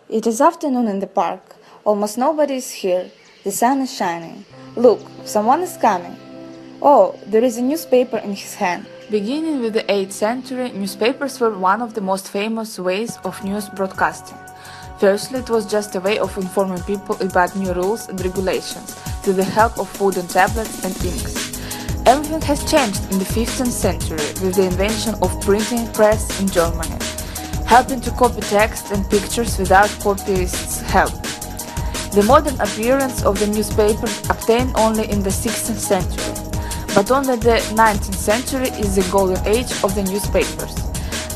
It is afternoon in the park. Almost nobody is here. The sun is shining. Look, someone is coming. Oh, there is a newspaper in his hand. Beginning with the 8th century, newspapers were one of the most famous ways of news broadcasting. Firstly, it was just a way of informing people about new rules and regulations, with the help of wooden tablets and inks. Everything has changed in the 15th century with the invention of printing press in Germany, helping to copy text and pictures without copyists' help. The modern appearance of the newspaper obtained only in the 16th century, but only the 19th century is the golden age of the newspapers.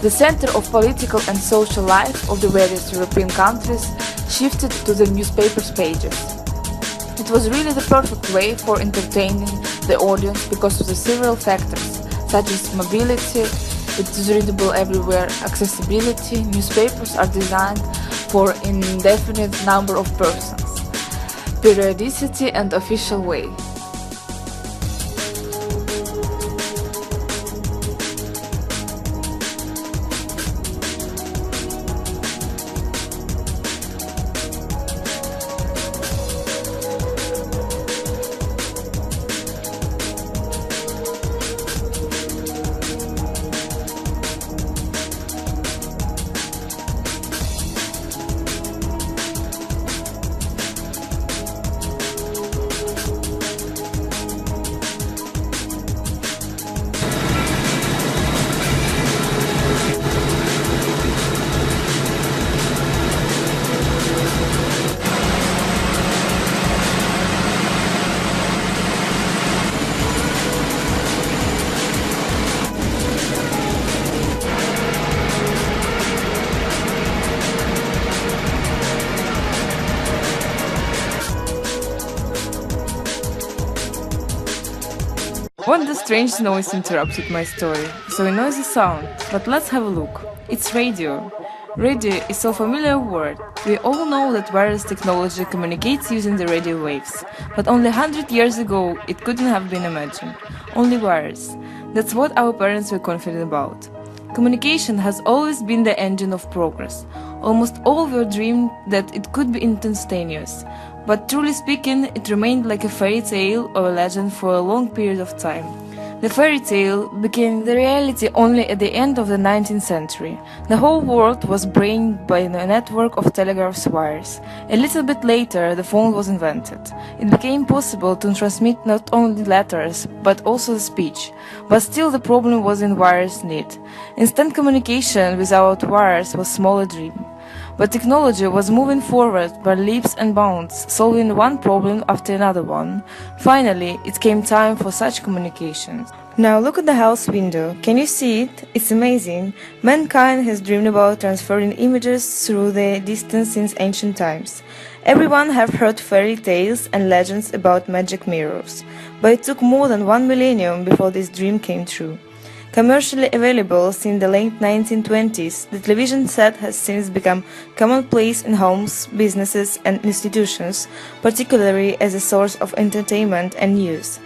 The center of political and social life of the various European countries shifted to the newspapers' pages. It was really the perfect way for entertaining the audience because of the several factors, such as mobility, it is readable everywhere, accessibility. Newspapers are designed for an indefinite number of persons, periodicity and official way. What the strange noise interrupted my story? So a noisy sound, but let's have a look. It's radio. Radio is so familiar word. We all know that wireless technology communicates using the radio waves, but only 100 years ago it couldn't have been imagined. Only wires. That's what our parents were confident about. Communication has always been the engine of progress. Almost all were dreamed that it could be instantaneous. But truly speaking, it remained like a fairy tale or a legend for a long period of time. The fairy tale became the reality only at the end of the 19th century. The whole world was brained by a network of telegraph wires. A little bit later, the phone was invented. It became possible to transmit not only letters, but also speech. But still the problem was in wires need. Instant communication without wires was smaller dream. But technology was moving forward by leaps and bounds, solving one problem after another one. Finally, it came time for such communications. Now look at the house window. Can you see it? It's amazing. Mankind has dreamed about transferring images through the distance since ancient times. Everyone have heard fairy tales and legends about magic mirrors, but it took more than 1 millennium before this dream came true. Commercially available since the late 1920s, the television set has since become commonplace in homes, businesses, and institutions, particularly as a source of entertainment and news.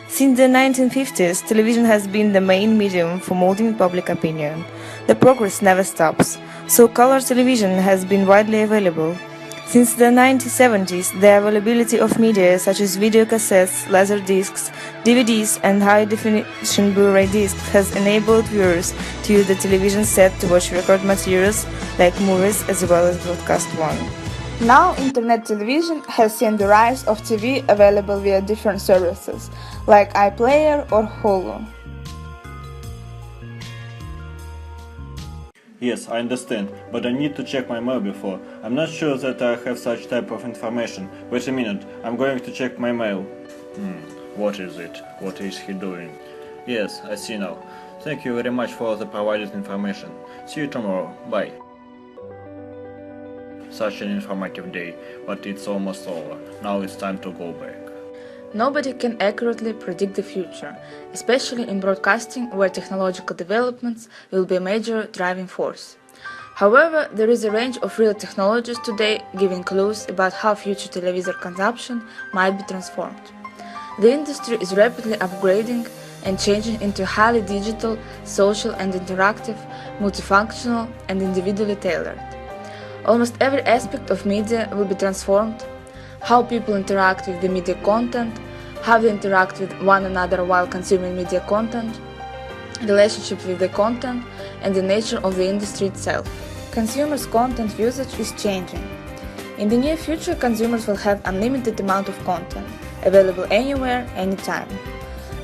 Since the 1950s, television has been the main medium for molding public opinion. The progress never stops, so color television has been widely available. Since the 1970s, the availability of media such as video cassettes, laser discs, DVDs and high-definition Blu-ray discs has enabled viewers to use the television set to watch record materials like movies as well as broadcast one. Now, internet television has seen the rise of TV available via different services, like iPlayer or Hulu. Yes, I understand, but I need to check my mail before. I'm not sure that I have such type of information. Wait a minute, I'm going to check my mail. What is it? What is he doing? Yes, I see now. Thank you very much for the provided information. See you tomorrow. Bye. Such an informative day, but it's almost over. Now it's time to go back. Nobody can accurately predict the future, especially in broadcasting where technological developments will be a major driving force. However, there is a range of real technologies today giving clues about how future television consumption might be transformed. The industry is rapidly upgrading and changing into highly digital, social and interactive, multifunctional and individually tailored. Almost every aspect of media will be transformed: how people interact with the media content, how they interact with one another while consuming media content, relationship with the content, and the nature of the industry itself. Consumers' content usage is changing. In the near future, consumers will have unlimited amount of content, available anywhere, anytime.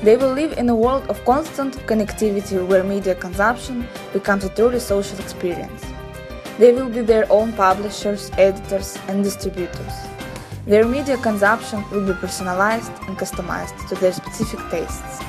They will live in a world of constant connectivity where media consumption becomes a truly social experience. They will be their own publishers, editors, and distributors. Their media consumption will be personalized and customized to their specific tastes.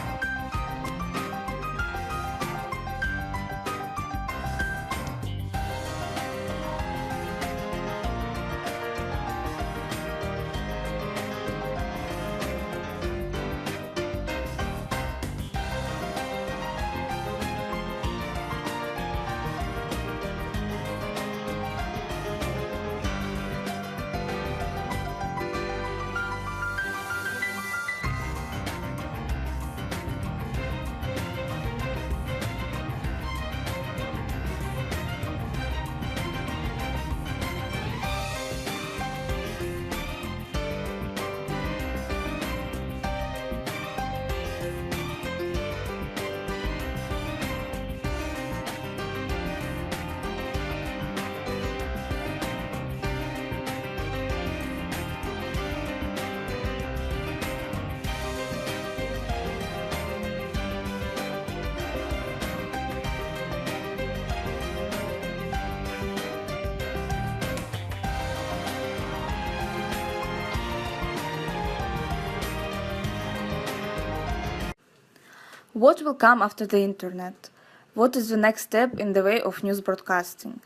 What will come after the internet? What is the next step in the way of news broadcasting?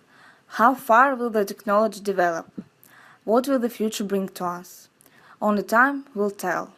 How far will the technology develop? What will the future bring to us? Only time will tell.